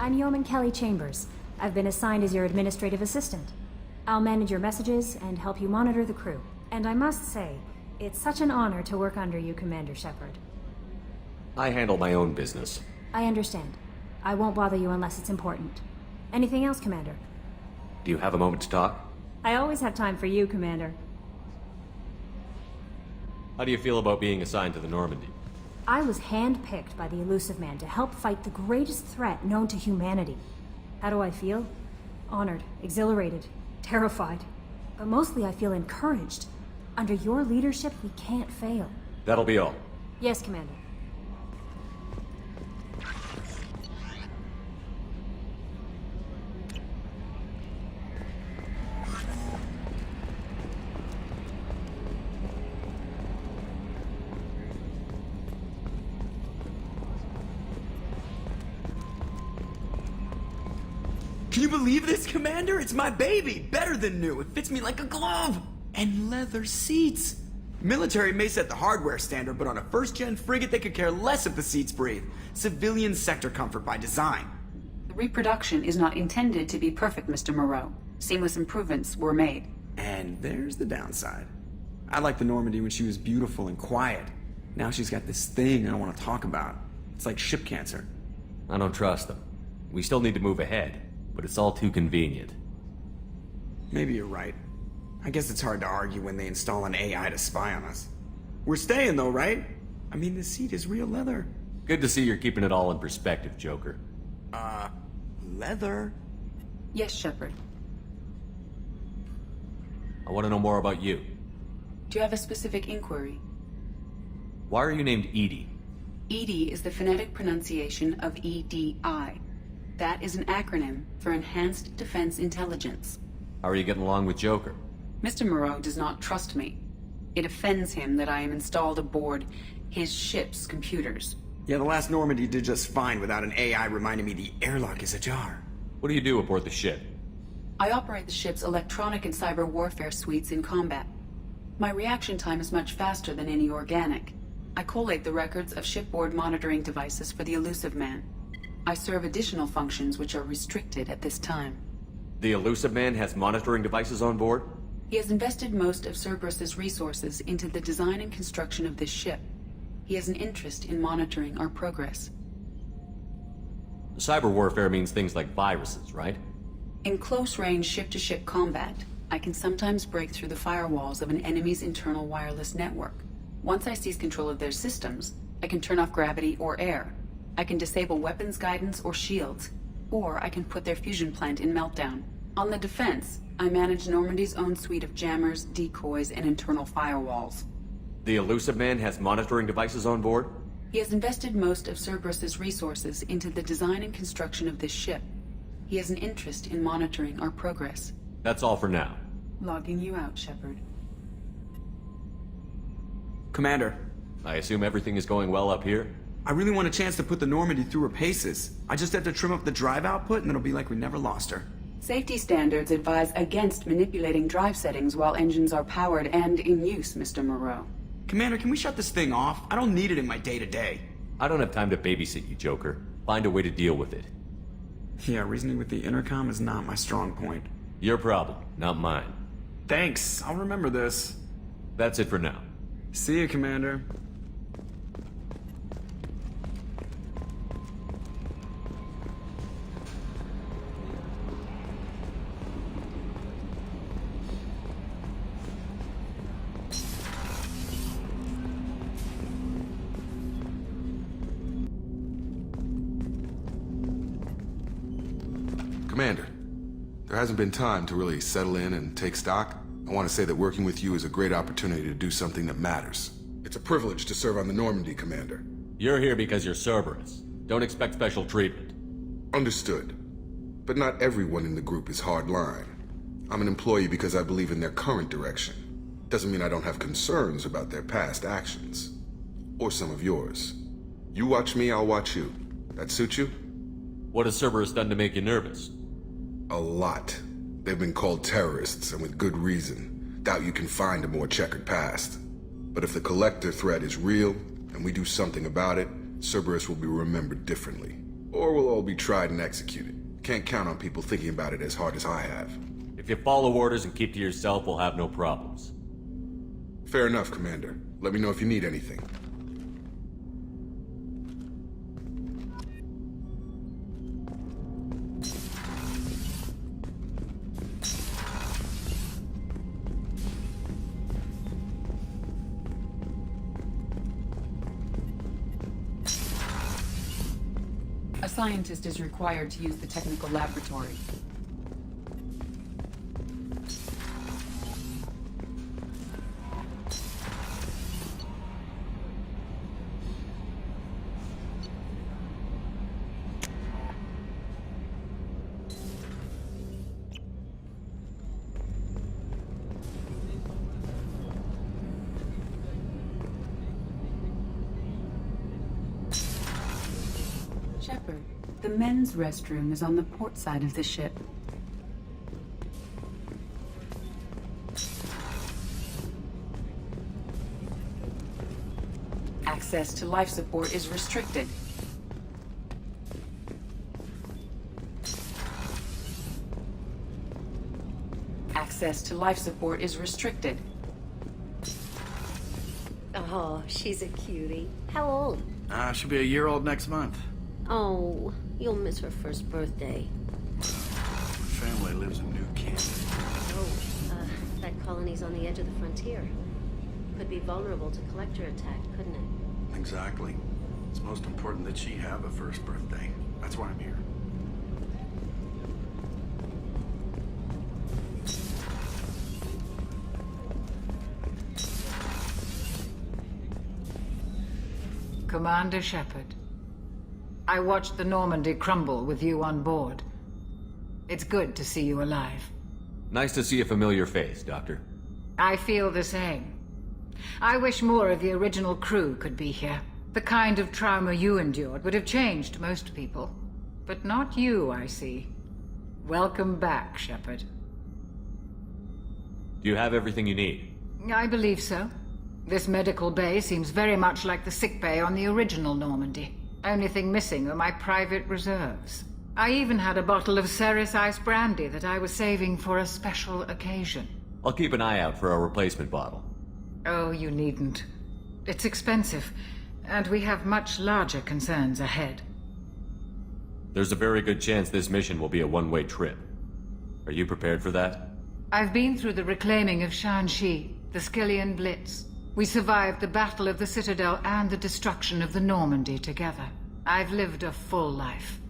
I'm Yeoman Kelly Chambers. I've been assigned as your administrative assistant. I'll manage your messages and help you monitor the crew. And I must say, it's such an honor to work under you, Cmdr Shepherd. I handle my own business. I understand. I won't bother you unless it's important. Anything else, Commander? Do you have a moment to talk? I always have time for you, Commander. How do you feel about being assigned to the Normandy? I was handpicked by the Elusive Man to help fight the greatest threat known to humanity. How do I feel? Honored, exhilarated, terrified. But mostly I feel encouraged. Under your leadership, we can't fail. That'll be all. Yes, Commander. Can you believe this, Commander? It's my baby! Better than new. It fits me like a glove! And leather seats! Military may set the hardware standard, but on a first-gen frigate they could care less if the seats breathe. Civilian sector comfort by design. The reproduction is not intended to be perfect, Mr. Moreau. Seamless improvements were made. And there's the downside. I liked the Normandy when she was beautiful and quiet. Now she's got this thing I don't want to talk about. It's like ship cancer. I don't trust them. We still need to move ahead, but it's all too convenient. Maybe you're right. I guess it's hard to argue when they install an AI to spy on us. We're staying though, right? I mean, the seat is real leather. Good to see you're keeping it all in perspective, Joker. Leather? Yes, Shepherd. I want to know more about you. Do you have a specific inquiry? Why are you named Edie? EDI is the phonetic pronunciation of EDI. That is an acronym for Enhanced Defense Intelligence. How are you getting along with Joker? Mr. Moreau does not trust me. It offends him that I am installed aboard his ship's computers. Yeah, the last Normandy did just fine without an AI reminding me the airlock is ajar. What do you do aboard the ship? I operate the ship's electronic and cyber warfare suites in combat. My reaction time is much faster than any organic. I collate the records of shipboard monitoring devices for the Elusive Man. I serve additional functions which are restricted at this time. The Elusive Man has monitoring devices on board? He has invested most of Cerberus's resources into the design and construction of this ship. He has an interest in monitoring our progress. Cyber warfare means things like viruses, right? In close-range ship-to-ship combat, I can sometimes break through the firewalls of an enemy's internal wireless network. Once I seize control of their systems, I can turn off gravity or air. I can disable weapons guidance or shields, or I can put their fusion plant in meltdown. On the defense, I manage Normandy's own suite of jammers, decoys, and internal firewalls. The Elusive Man has monitoring devices on board? He has invested most of Cerberus's resources into the design and construction of this ship. He has an interest in monitoring our progress. That's all for now. Logging you out, Shepherd. Commander, I assume everything is going well up here? I really want a chance to put the Normandy through her paces. I just have to trim up the drive output and it'll be like we never lost her. Safety standards advise against manipulating drive settings while engines are powered and in use, Mr. Moreau. Commander, can we shut this thing off? I don't need it in my day-to-day. I don't have time to babysit you, Joker. Find a way to deal with it. Yeah, reasoning with the intercom is not my strong point. Your problem, not mine. Thanks, I'll remember this. That's it for now. See you, Commander. Commander, there hasn't been time to really settle in and take stock. I want to say that working with you is a great opportunity to do something that matters. It's a privilege to serve on the Normandy, Commander. You're here because you're Cerberus. Don't expect special treatment. Understood. But not everyone in the group is hardline. I'm an employee because I believe in their current direction. Doesn't mean I don't have concerns about their past actions. Or some of yours. You watch me, I'll watch you. That suit you? What has Cerberus done to make you nervous? A lot. They've been called terrorists, and with good reason. Doubt you can find a more checkered past. But if the Collector threat is real, and we do something about it, Cerberus will be remembered differently. Or we'll all be tried and executed. Can't count on people thinking about it as hard as I have. If you follow orders and keep to yourself, we'll have no problems. Fair enough, Commander. Let me know if you need anything. A scientist is required to use the technical laboratory. Shepherd, the men's restroom is on the port side of the ship. Access to life support is restricted. Access to life support is restricted. Oh, she's a cutie. How old? She'll be a year old next month. Oh, you'll miss her first birthday. My family lives in New Canton. Oh, that colony's on the edge of the frontier. Could be vulnerable to collector attack, couldn't it? Exactly. It's most important that she have a first birthday. That's why I'm here. Commander Shepherd, I watched the Normandy crumble with you on board. It's good to see you alive. Nice to see a familiar face, Doctor. I feel the same. I wish more of the original crew could be here. The kind of trauma you endured would have changed most people. But not you, I see. Welcome back, Shepherd. Do you have everything you need? I believe so. This medical bay seems very much like the sick bay on the original Normandy. Only thing missing are my private reserves. I even had a bottle of Ceres Ice Brandy that I was saving for a special occasion. I'll keep an eye out for a replacement bottle. Oh, you needn't. It's expensive, and we have much larger concerns ahead. There's a very good chance this mission will be a one-way trip. Are you prepared for that? I've been through the reclaiming of Shanxi, the Skillian Blitz. We survived the Battle of the Citadel and the destruction of the Normandy together. I've lived a full life.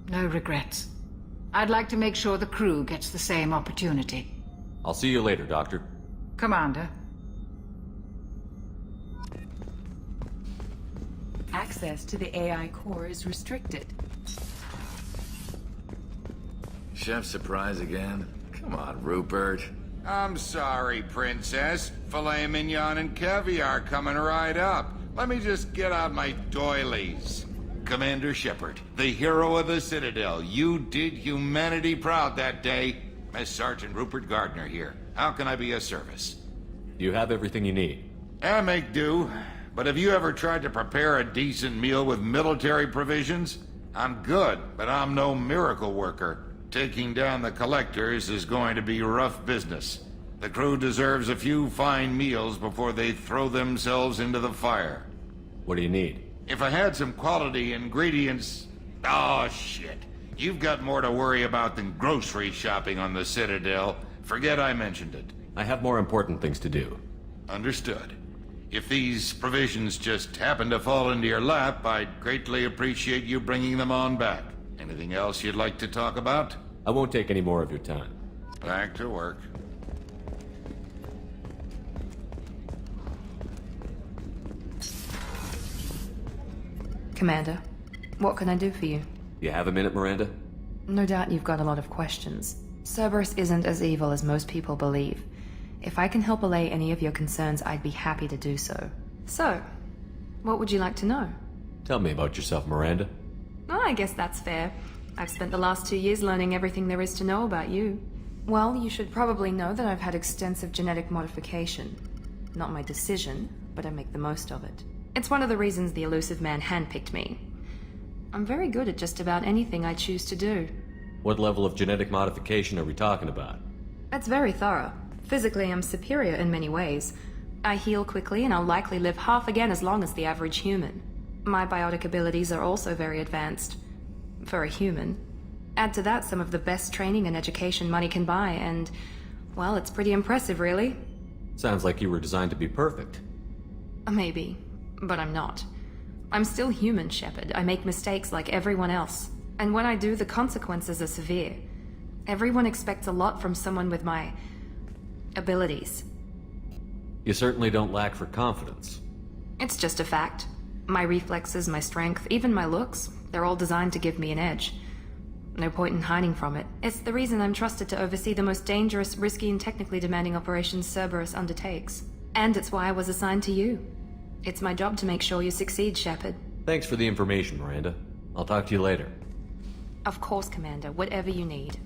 No regrets. I'd like to make sure the crew gets the same opportunity. I'll see you later, Doctor. Commander. Access to the AI core is restricted. Chef surprise again? Come on, Rupert. I'm sorry, Princess. Filet mignon and caviar coming right up. Let me just get out my doilies. Commander Shepherd, the hero of the Citadel. You did humanity proud that day. Miss Sergeant Rupert Gardner here. How can I be of service? You have everything you need. I make do. But have you ever tried to prepare a decent meal with military provisions? I'm good, but I'm no miracle worker. Taking down the collectors is going to be rough business. The crew deserves a few fine meals before they throw themselves into the fire. What do you need? If I had some quality ingredients... Oh, shit. You've got more to worry about than grocery shopping on the Citadel. Forget I mentioned it. I have more important things to do. Understood. If these provisions just happen to fall into your lap, I'd greatly appreciate you bringing them on back. Anything else you'd like to talk about? I won't take any more of your time. Back to work. Commander, what can I do for you? You have a minute, Miranda? No doubt you've got a lot of questions. Cerberus isn't as evil as most people believe. If I can help allay any of your concerns, I'd be happy to do so. So, what would you like to know? Tell me about yourself, Miranda. Oh, I guess that's fair. I've spent the last 2 years learning everything there is to know about you. Well, you should probably know that I've had extensive genetic modification. Not my decision, but I make the most of it. It's one of the reasons the Elusive Man handpicked me. I'm very good at just about anything I choose to do. What level of genetic modification are we talking about? That's very thorough. Physically, I'm superior in many ways. I heal quickly, and I'll likely live half again as long as the average human. My biotic abilities are also very advanced. For a human. Add to that some of the best training and education money can buy, and, well, it's pretty impressive, really. Sounds like you were designed to be perfect. Maybe, but I'm not. I'm still human, Shepherd. I make mistakes like everyone else. And when I do, the consequences are severe. Everyone expects a lot from someone with my abilities. You certainly don't lack for confidence. It's just a fact. My reflexes, my strength, even my looks, they're all designed to give me an edge. No point in hiding from it. It's the reason I'm trusted to oversee the most dangerous, risky, and technically demanding operations Cerberus undertakes. And it's why I was assigned to you. It's my job to make sure you succeed, Shepherd. Thanks for the information, Miranda. I'll talk to you later. Of course, Commander. Whatever you need.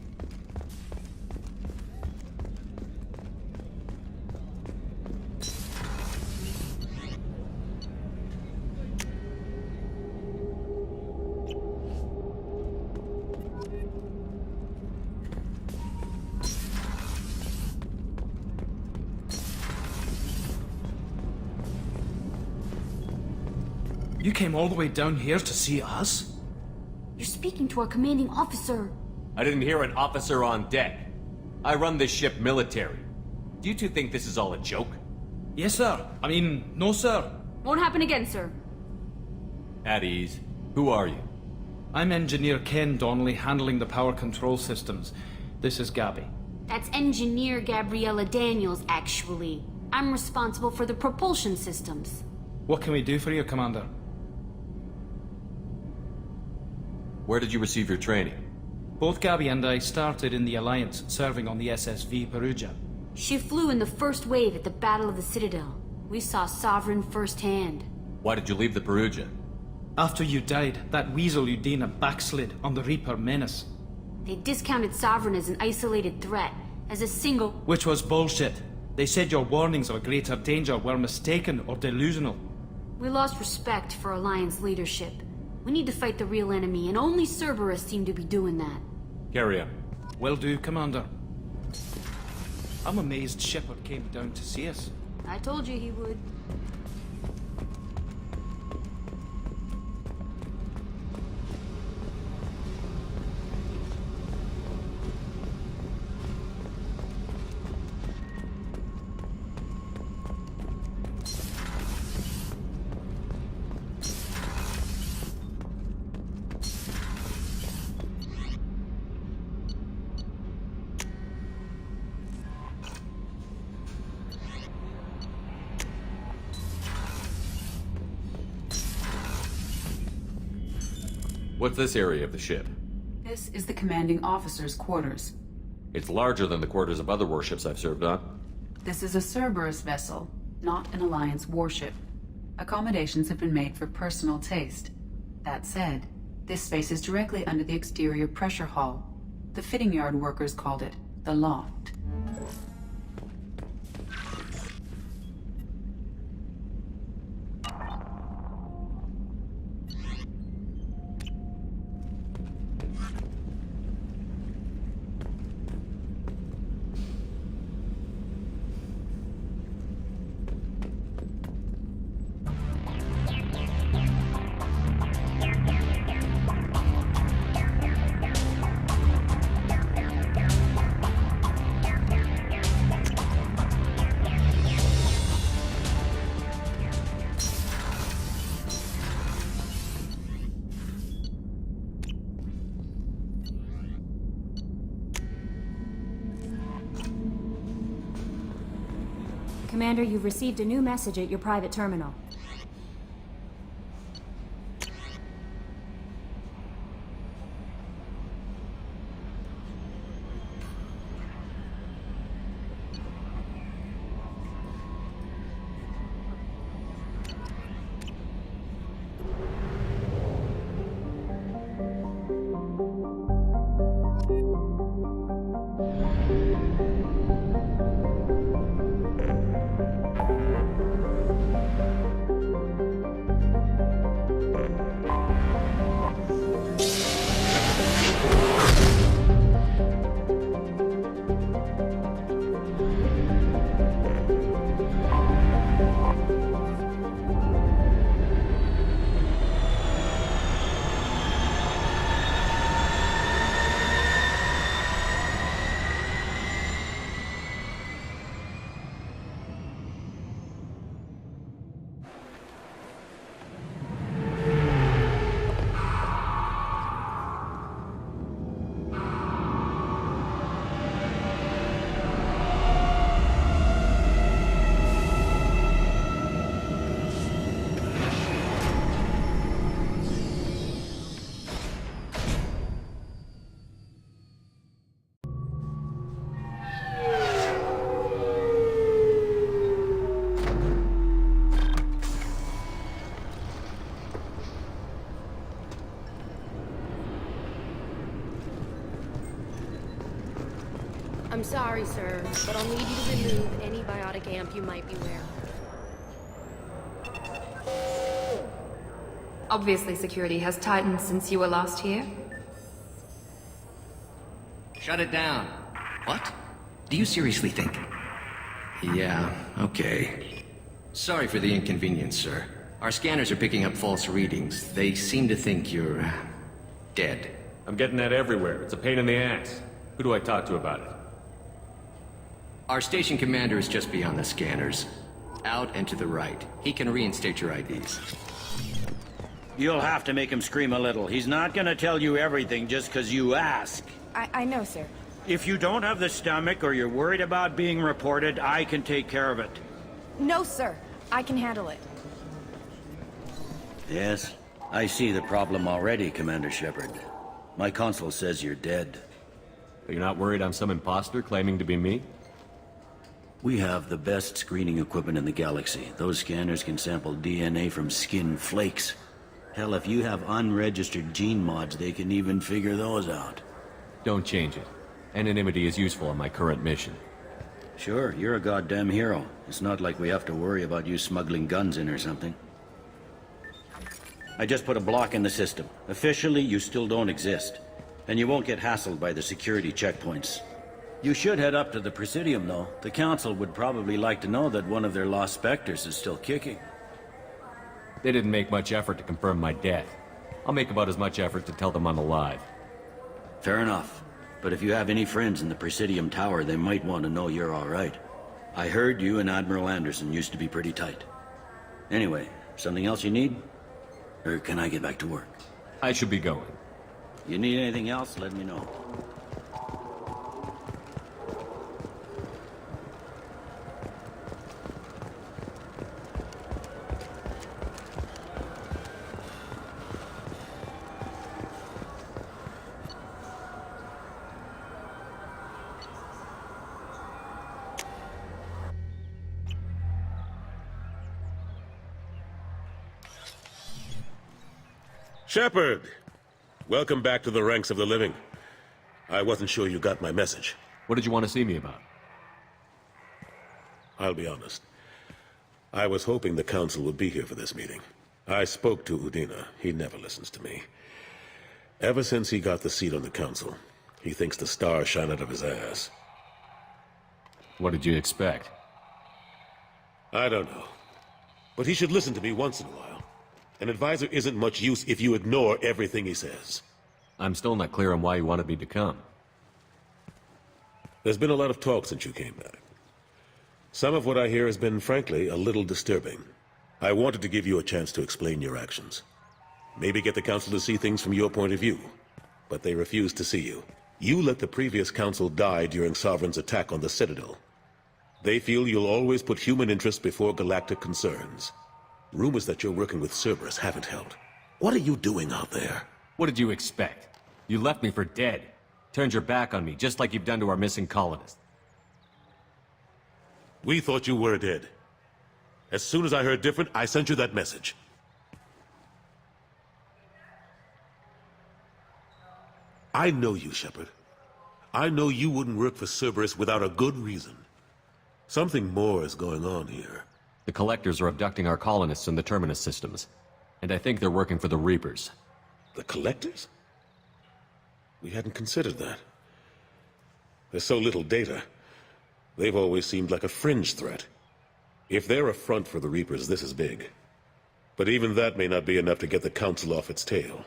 You came all the way down here to see us? You're speaking to our commanding officer. I didn't hear an officer on deck. I run this ship military. Do you two think this is all a joke? Yes, sir. I mean, no, sir. Won't happen again, sir. At ease. Who are you? I'm Engineer Ken Donnelly, handling the power control systems. This is Gabby. That's Engineer Gabriella Daniels, actually. I'm responsible for the propulsion systems. What can we do for you, Commander? Where did you receive your training? Both Gabby and I started in the Alliance, serving on the SSV Perugia. She flew in the first wave at the Battle of the Citadel. We saw Sovereign firsthand. Why did you leave the Perugia? After you died, that weasel Udina backslid on the Reaper menace. They discounted Sovereign as an isolated threat, as a single... Which was bullshit. They said your warnings of a greater danger were mistaken or delusional. We lost respect for Alliance leadership. We need to fight the real enemy, and only Cerberus seem to be doing that. Carry on. Will do, Commander. I'm amazed Shepherd came down to see us. I told you he would. What's this area of the ship? This is the commanding officer's quarters. It's larger than the quarters of other warships I've served on. This is a Cerberus vessel, not an Alliance warship. Accommodations have been made for personal taste. That said, this space is directly under the exterior pressure hull. The fitting yard workers called it the loft. Commander, you've received a new message at your private terminal. I'm sorry, sir, but I'll need you to remove any biotic amp you might be wearing. Obviously, security has tightened since you were last here. Shut it down. What? Do you seriously think? Yeah, okay. Sorry for the inconvenience, sir. Our scanners are picking up false readings. They seem to think you're... dead. I'm getting that everywhere. It's a pain in the ass. Who do I talk to about it? Our station commander is just beyond the scanners. Out and to the right. He can reinstate your IDs. You'll have to make him scream a little. He's not gonna tell you everything just because you ask. I know, sir. If you don't have the stomach or you're worried about being reported, I can take care of it. No, sir. I can handle it. Yes, I see the problem already, Commander Shepherd. My console says you're dead. But you're not worried I'm some imposter claiming to be me? We have the best screening equipment in the galaxy. Those scanners can sample DNA from skin flakes. Hell, if you have unregistered gene mods, they can even figure those out. Don't change it. Anonymity is useful on my current mission. Sure, you're a goddamn hero. It's not like we have to worry about you smuggling guns in or something. I just put a block in the system. Officially, you still don't exist. And you won't get hassled by the security checkpoints. You should head up to the Presidium, though. The Council would probably like to know that one of their lost specters is still kicking. They didn't make much effort to confirm my death. I'll make about as much effort to tell them I'm alive. Fair enough. But if you have any friends in the Presidium Tower, they might want to know you're all right. I heard you and Admiral Anderson used to be pretty tight. Anyway, something else you need? Or can I get back to work? I should be going. You need anything else, let me know. Shepherd! Welcome back to the ranks of the living. I wasn't sure you got my message. What did you want to see me about? I'll be honest. I was hoping the Council would be here for this meeting. I spoke to Udina. He never listens to me. Ever since he got the seat on the Council, he thinks the stars shine out of his ass. What did you expect? I don't know. But he should listen to me once in a while. An advisor isn't much use if you ignore everything he says. I'm still not clear on why you wanted me to come. There's been a lot of talk since you came back. Some of what I hear has been, frankly, a little disturbing. I wanted to give you a chance to explain your actions. Maybe get the Council to see things from your point of view. But they refused to see you. You let the previous Council die during Sovereign's attack on the Citadel. They feel you'll always put human interests before galactic concerns. Rumors that you're working with Cerberus haven't held. What are you doing out there? What did you expect? You left me for dead. Turned your back on me, just like you've done to our missing colonists. We thought you were dead. As soon as I heard different, I sent you that message. I know you, Shepherd. I know you wouldn't work for Cerberus without a good reason. Something more is going on here. The Collectors are abducting our colonists in the Terminus systems. And I think they're working for the Reapers. The Collectors? We hadn't considered that. There's so little data. They've always seemed like a fringe threat. If they're a front for the Reapers, this is big. But even that may not be enough to get the Council off its tail.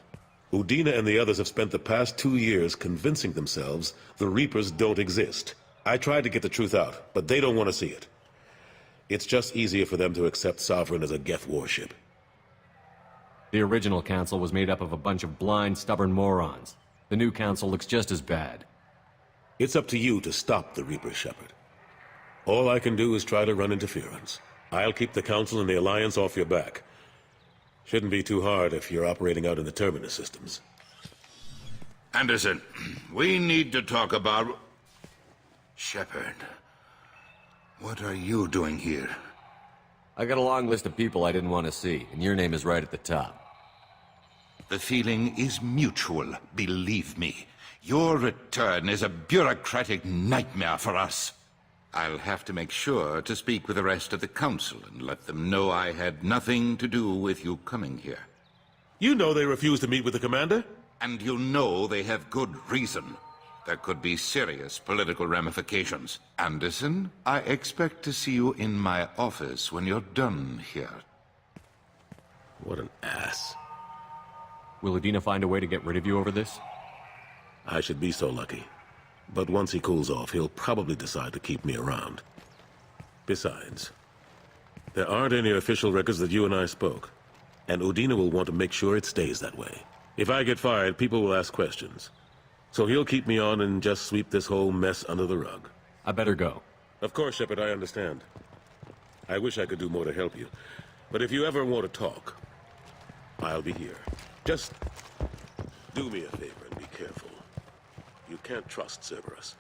Udina and the others have spent the past 2 years convincing themselves the Reapers don't exist. I tried to get the truth out, but they don't want to see it. It's just easier for them to accept Sovereign as a Geth warship. The original Council was made up of a bunch of blind, stubborn morons. The new Council looks just as bad. It's up to you to stop the Reaper, Shepherd. All I can do is try to run interference. I'll keep the Council and the Alliance off your back. Shouldn't be too hard if you're operating out in the Terminus systems. Anderson, we need to talk about... Shepherd, what are you doing here? I got a long list of people I didn't want to see, and your name is right at the top. The feeling is mutual, believe me. Your return is a bureaucratic nightmare for us. I'll have to make sure to speak with the rest of the council and let them know I had nothing to do with you coming here. You know they refused to meet with the commander? And you know they have good reason. There could be serious political ramifications. Anderson, I expect to see you in my office when you're done here. What an ass. Will Adina find a way to get rid of you over this? I should be so lucky. But once he cools off, he'll probably decide to keep me around. Besides, there aren't any official records that you and I spoke. And Udina will want to make sure it stays that way. If I get fired, people will ask questions. So he'll keep me on and just sweep this whole mess under the rug. I better go. Of course, Shepherd, I understand. I wish I could do more to help you. But if you ever want to talk, I'll be here. Just do me a favor and be careful. You can't trust Cerberus.